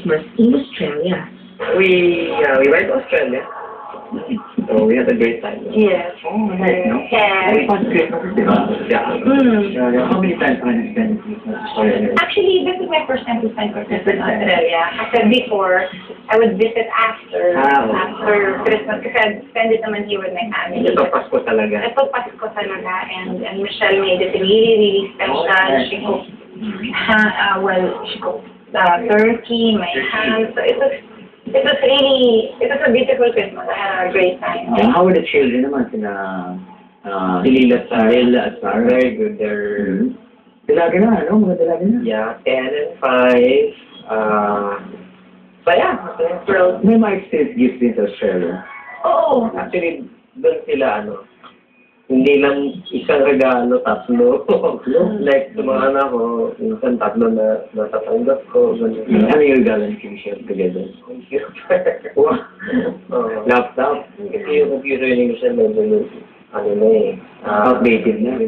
Christmas in Australia. We went to Australia. So we had a great time. Yes. Oh, nice, no? Yes. Very fun Christmas, di ba? Yeah. How many times have you spent Christmas? Actually, this is my first time to spend Christmas in Australia. After before, I would visit after Christmas kasi I'd spend it naman here with my family. Ito Pasko talaga. Ito Pasko talaga, and Michelle made it really, really special. She cooked, she cooked turkey, my ham. So it was a beautiful Christmas. I had a great time. How were the children naman? Sila Lila at Sarah? Very good. They're Dalaga na, ano? Mga dalaga na? yeah, 10 and 5. So yeah, thrilled. May mga exchange gifts din sa Australia. Oo. Actually, doon sila hindi lang isang regalo, tatlo. Like, sa mga anak ko, minsan tatlo na natatanggap ko. Ano yung regalo ni Kim share together? Wow. Laptop. Kasi yung computer ni Michelle, medyo, Outdated na.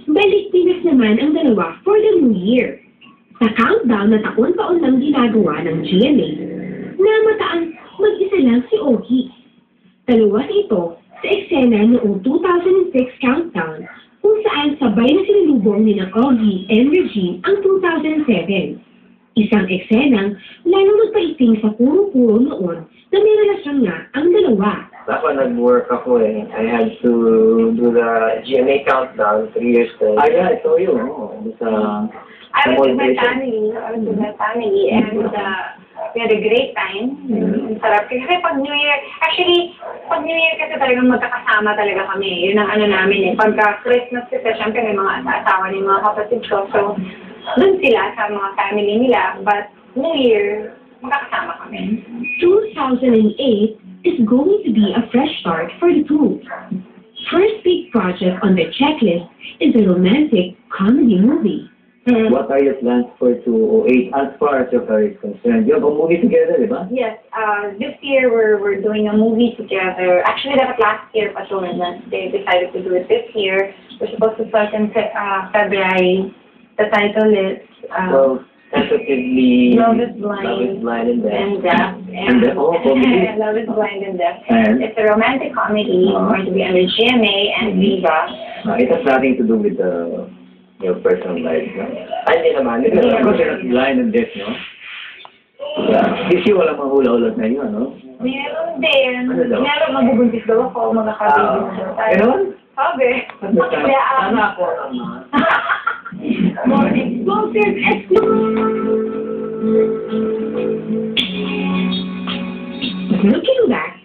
Balik Pinas naman ang dalawa for the new year. Sa countdown na taon-taon lang ginagawa ng GMA, namataan mag-isa lang si Ogie. Dalawa ito sa eksena noong 2006 countdown kung saan sabay na sinulubong ni ng Ogie and Regine ang 2007. Isang eksenang lalong nagpaiting sa puro-puro noon na may relasyon nga ang dalawa. Ako, nag-work ako eh. I had to do the GMA countdown 3 years ago. Yeah, I saw you. I was with my family. And we had a great time. Ang sarap. Kasi pag New Year, actually, pag New Year kasi talagang magkakasama talaga kami. Yun ang namin eh. Pagka Christmas kasi, syempre may mga asawa ni mga kapatid ko. So, dun sila sa mga family nila. But New Year, magkakasama kami. 2008 is going to be a fresh start for the two. First big project on the checklist is a romantic comedy movie. What are your plans for 2008 as far as your career is concerned? You have a movie together, di ba? Yes, this year we're doing a movie together. Actually, that was last year, but they decided to do it this year. We're supposed to start in February. The title is tentatively Love is Blind and Deaf. Love is Blind and Deaf. It's a romantic comedy. It's going to be under GMA and Viva. It has nothing to do with your personal life, no? Hindi naman. Because you're not blind and deaf, no? Kasi wala mga hula-ulat na yun, no? Meron din. Ano daw? Meron, mabubuntis daw ako, magkakabigin na daw tayo. Ganon? Sabi. Sana ako naman. More explosive Looking back,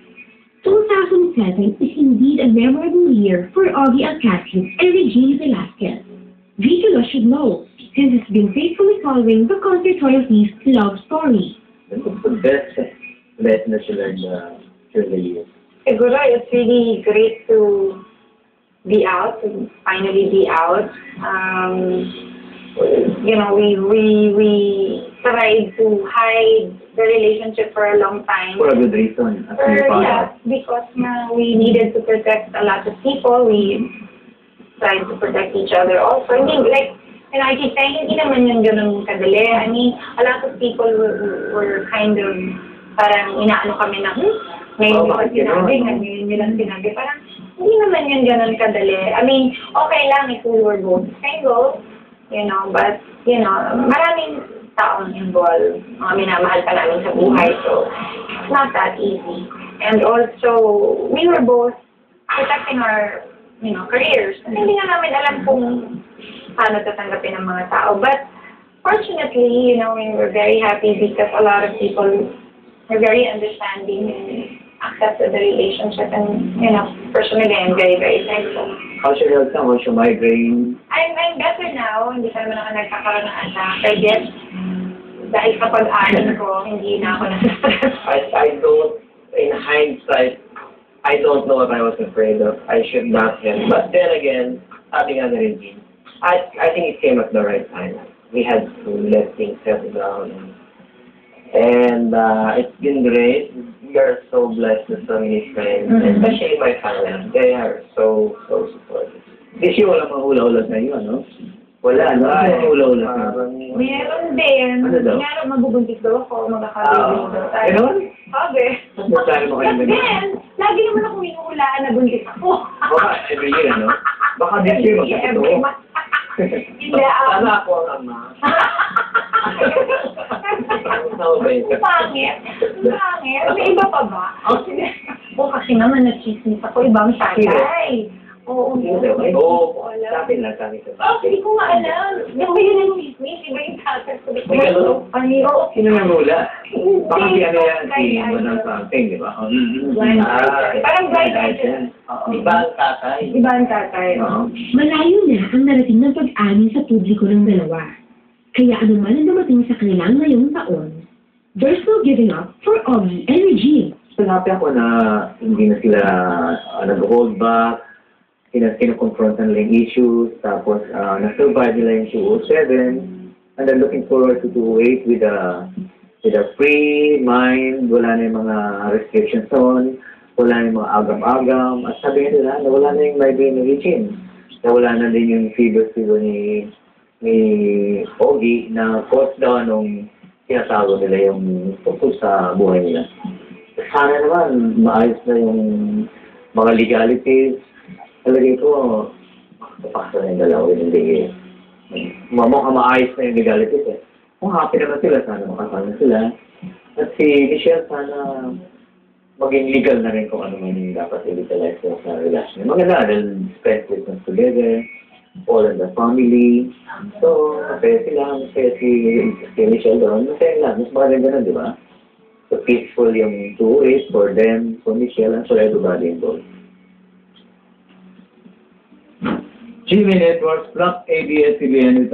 2007 is indeed a memorable year for Ogie Alcatraz and Regine Velasquez. Vigila should know, since it's been faithfully following the concert royalties' love story. That's the best lesson that you learned through the years. Siguro, it's really great to be out, to finally be out. You know, we tried to hide the relationship for a long time. For a good reason, as you found out. Because we needed to protect a lot of people. We tried to protect each other also. I mean, like, and I keep saying, hindi naman yun ganun kadali. I mean, a lot of people were kind of, parang inaano kami na, ngayon nyo sinabi, ngayon nyo lang sinabi. Parang, hindi naman yun ganun kadali. I mean, okay lang if we were both single, you know, but, you know, maraming taong involved. Mga minamahal pa namin sa buhay, so it's not that easy. And also, we were both protecting our, you know, careers. Hindi nga namin alam kung paano tatanggapin ng mga tao. But fortunately, you know, we were very happy because a lot of people were very understanding and accepted the relationship. And, you know, personally, I'm very, very thankful. How's your health now? How's your migraine? I'm better now. Hindi pa naman ako nagkakaroon ng attack. I guess, dahil sa pag-anin ko, hindi na ako nasa-stress. I don't, in hindsight, I don't know what I was afraid of. I should not have. But then again, sabi nga na rin, I think it came at the right time. We had to let things settle down. And it's been great. We are so blessed with so many friends, especially my family. They are so supportive. This year, wala mga hula-ulat na yun, no? Wala, no? Ay, ula-ula. Meron din. Ano daw? Kunyari, mabubuntis daw ako, magkakabibig daw tayo. Ganon? Sabi. Magkano mo kayo But ganun? then, lagi naman ako inuulaan na buntis ako. Baka every year, no? Baka this year magkakito. Hindi, Sana ako ang ama. Tama ba yun? Pangit. Pangit. May iba pa ba? O kasi naman na-chismis ako, ibang tatay. Oo, Oo, sa akin lang, sa akin. Oh, hindi ko nga alam. Yung ba yun ang chismis? Iba yung tatay ko. May ganun? Ay, oo. Sino yung hula? Baka si ano yan, si Blind Manang item. something, di ba? Blind Ah, item. Parang blind item. Iba ang tatay. Iba ang tatay. Oo. Malayo na ang narating ng pag-amin sa publiko ng dalawa. Kaya anuman ang dumating sa kanila ngayong taon, there's no giving up for Augie and Regine. So, happy ako na hindi na sila nag-hold back, kinakonfront na nila yung issues, tapos na-survive nila yung 207, and then looking forward to 208 with a free mind, wala na yung mga restrictions on, wala na yung mga agam-agam, at sabi nila na wala na yung migraine ni Regine, na wala na din yung fever ni Augie na cause daw nung tinatago nila yung tungkol sa buhay nila. Sana naman, maayos na yung mga legalities. Talagay ko, kapaksa na yung dalawa yung hindi. Mukhang maayos na yung legalities eh. Kung happy naman sila, sana makasama sila. At si Michelle, sana maging legal na rin kung ano man yung dapat i-legalize sa relasyon. Maganda, they'll spend Christmas together, all in the family. So, masaya sila, masaya si Michelle doon. Masaya lang, mas maganda na, di ba? So, peaceful yung 2 for them, for Michelle, and for everybody involved. GMA Networks, Plus ABS-CBN,